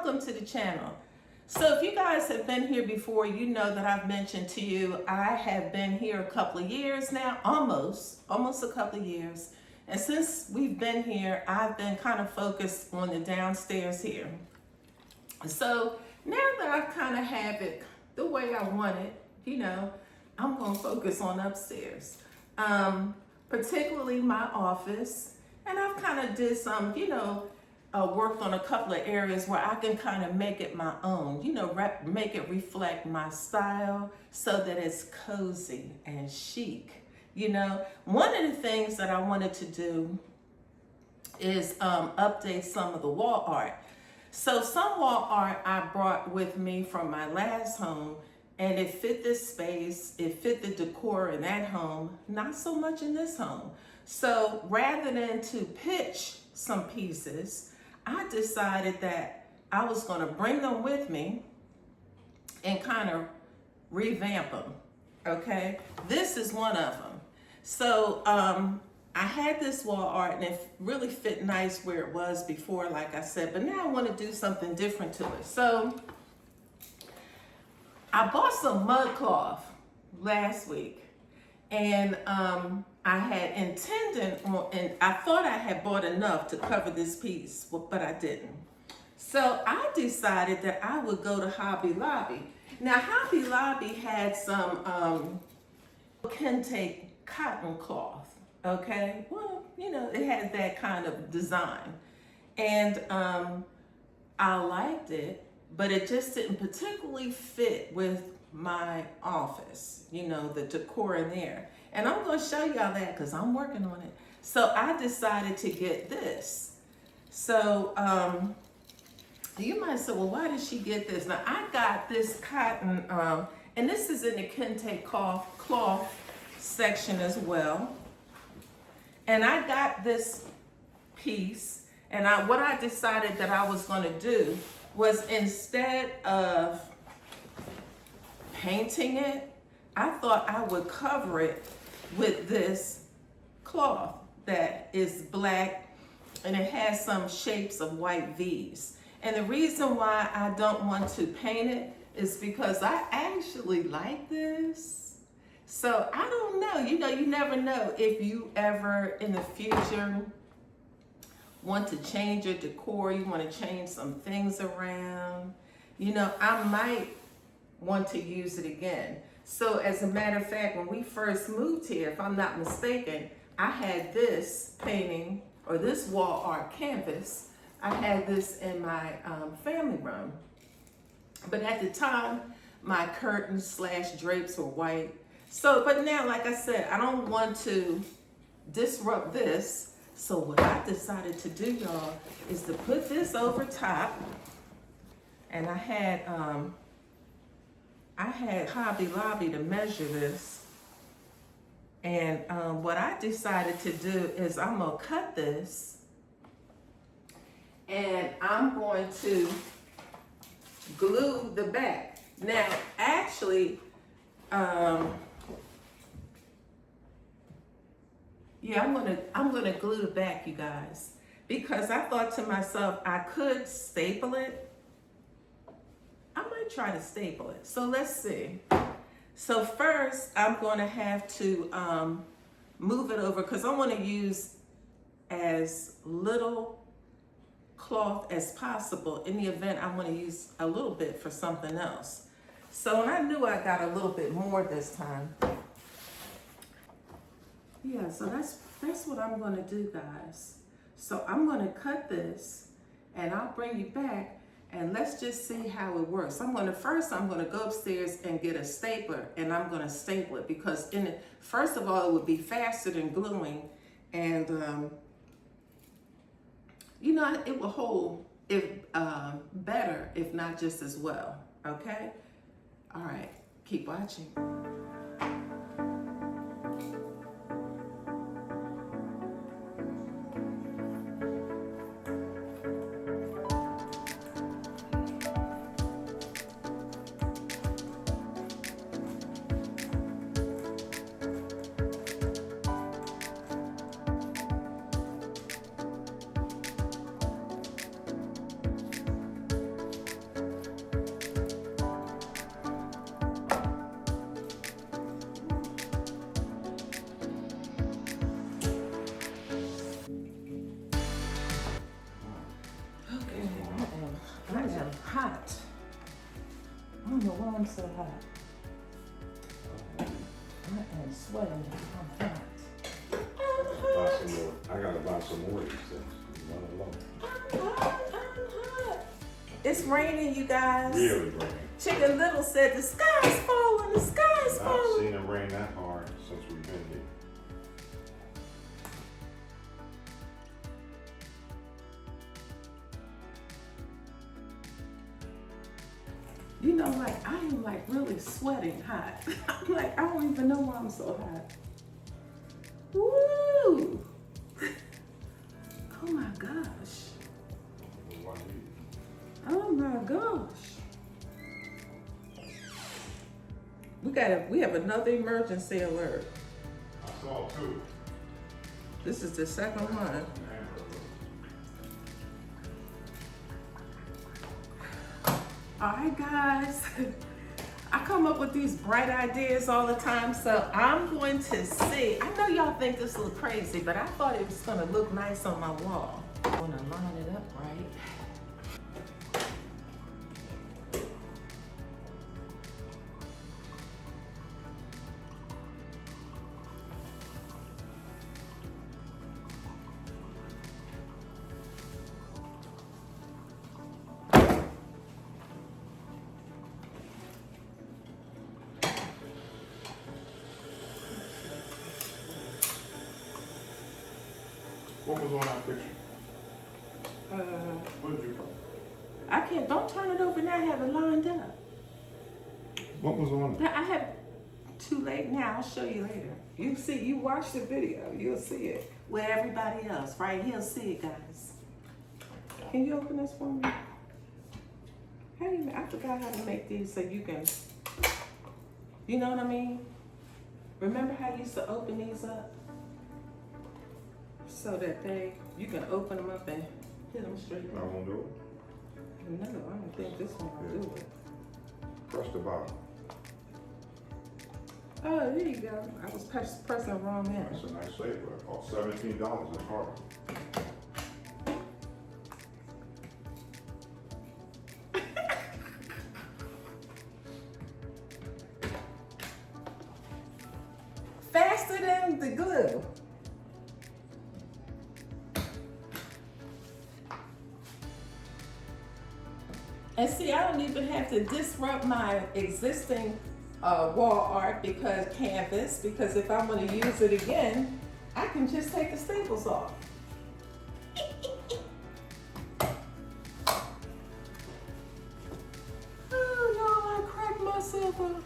welcome to the channel. So if you guys have been here before, you know that I've mentioned to you, I have been here a couple of years now, almost a couple of years. And since we've been here, I've been kind of focused on the downstairs here. So now that I kind of have it the way I want it, you know, I'm going to focus on upstairs, particularly my office. And I've kind of did some, worked on a couple of areas where I can kind of make it my own, make it reflect my style so that it's cozy and chic. One of the things that I wanted to do is update some of the wall art. So some wall art I brought with me from my last home, and it fit this space, it fit the decor in that home, not so much in this home. So rather than to pitch some pieces, I decided that I was going to bring them with me and kind of revamp them, okay? This is one of them. So I had this wall art and it really fit nice where it was before, like I said, but now I want to do something different to it. So I bought some mud cloth last week, and I had intended on, and I thought I had bought enough to cover this piece, but I didn't. So I decided that I would go to Hobby Lobby. Now Hobby Lobby had some Kente cotton cloth, okay? Well, it had that kind of design. And I liked it, but it just didn't particularly fit with my office, the decor in there. And I'm going to show y'all that because I'm working on it. So I decided to get this. So you might say, well, why did she get this? Now I got this cotton, and this is in the Kente cloth section as well. And I got this piece, and what I decided that I was going to do was, instead of painting it, I thought I would cover it with this cloth that is black, and it has some shapes of white V's. And the reason why I don't want to paint it is because I actually like this. So I don't know, you never know if you ever in the future want to change your decor, you want to change some things around, I might want to use it again. So as a matter of fact, when we first moved here, if I'm not mistaken, I had this painting, or this wall art canvas, I had this in my family room. But at the time, my curtains / drapes were white. So, but now, like I said, I don't want to disrupt this. So what I decided to do, y'all, is to put this over top. And I had Hobby Lobby to measure this. And what I decided to do is I'm gonna cut this, and I'm going to glue the back. Now, actually, yeah, I'm gonna glue the back, you guys, because I thought to myself I could staple it. I might try to staple it. So let's see. So first, I'm going to have to move it over because I want to use as little cloth as possible. In the event I want to use a little bit for something else. So, and I knew I got a little bit more this time. Yeah, so that's what I'm going to do, guys. So I'm going to cut this, and I'll bring you back. And let's just see how it works. I'm going to go upstairs and get a stapler, and I'm going to staple it because first of all, it would be faster than gluing, and it will hold it better, if not just as well. Okay? All right. Keep watching. hot. I don't know why I'm so hot. I am sweating. I'm hot. I gotta buy some more of these things. I'm hot. It's raining, you guys. Really raining. Chicken Little said the sky's falling, the sky's I've falling. seen it rain that hard since we've been here. You know, like, I am like really sweating hot. I'm like, I don't even know why I'm so hot. Woo! Oh my gosh. Oh my gosh. We have another emergency alert. I saw two. This is the second one. All right, guys. I come up with these bright ideas all the time, so I'm going to see. I know y'all think this looks crazy, but I thought it was gonna look nice on my wall. I'm gonna line it up right. What was on that picture? What did you put? I can't, don't turn it over now, I have it lined up. What was on it? I have, too late now, I'll show you later. You see, you watch the video, you'll see it. With everybody else, right? He'll see it, guys. Can you open this for me? How do you, I forgot how to make these so you can, you know what I mean? Remember how you used to open these up? So that you can open them up and hit them straight I up. won't do it. No, I don't think this one will do it. Press the bottom. Oh, there you go. I was pressing the wrong end. That's a nice saver. Oh, $17 is hard. Faster than the glue. And see, I don't even have to disrupt my existing wall art canvas, because if I want to use it again, I can just take the staples off. Oh, y'all, I cracked myself up.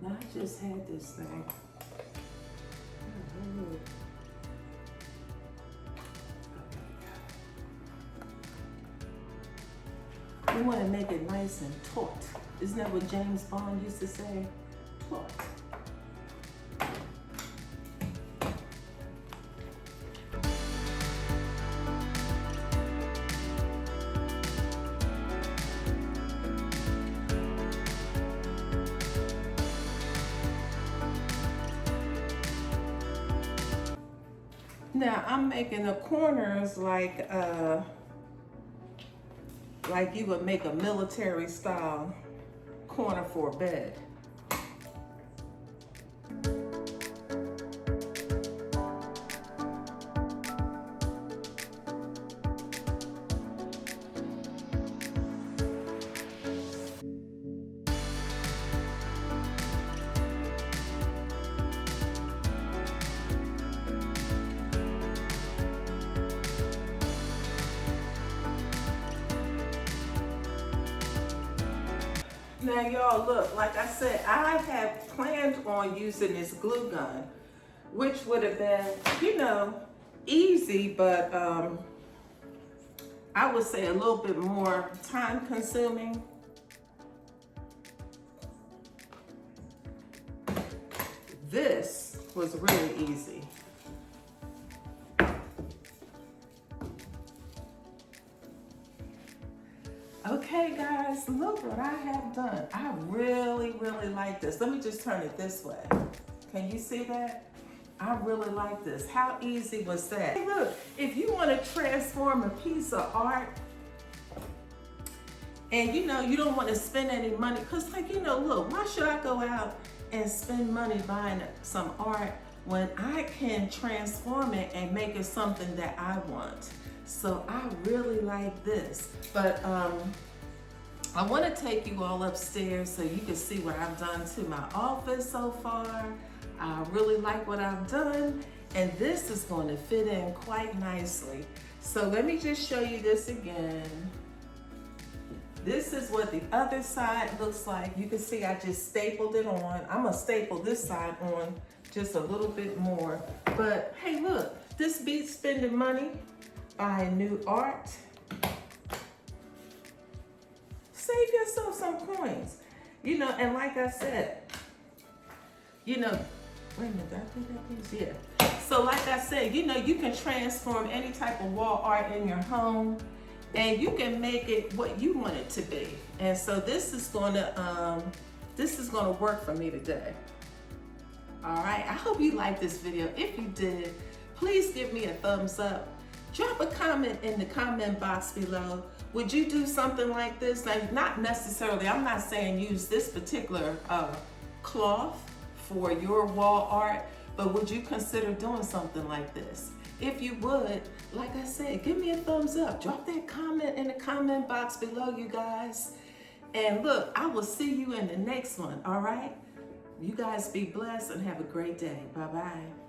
I just had this thing. We want to make it nice and taut. Isn't that what James Bond used to say? Taut. Now I'm making the corners like you would make a military style corner for a bed. Now y'all look, like I said, I had planned on using this glue gun, which would have been, you know, easy, but I would say a little bit more time consuming. This was really easy. Okay guys, look what I have done. I really, really like this. Let me just turn it this way. Can you see that? I really like this. How easy was that? Hey, look, if you want to transform a piece of art and you know you don't want to spend any money, because like, you know, look, why should I go out and spend money buying some art when I can transform it and make it something that I want? So I really like this. But I want to take you all upstairs so you can see what I've done to my office so far. I really like what I've done, and this is going to fit in quite nicely. So let me just show you this again. This is what the other side looks like. You can see I just stapled it on. I'm gonna staple this side on just a little bit more. But hey, look, this beats spending money. Buy new art. Save yourself some coins. You know, and like I said, you know, wait a minute, did I put that piece? Yeah. So like I said, you know, you can transform any type of wall art in your home and you can make it what you want it to be. And so this is gonna work for me today. All right, I hope you liked this video. If you did, please give me a thumbs up. Drop a comment in the comment box below. Would you do something like this? Now, not necessarily, I'm not saying use this particular cloth for your wall art, but would you consider doing something like this? If you would, like I said, give me a thumbs up. Drop that comment in the comment box below, you guys. And look, I will see you in the next one, all right? You guys be blessed and have a great day. Bye-bye.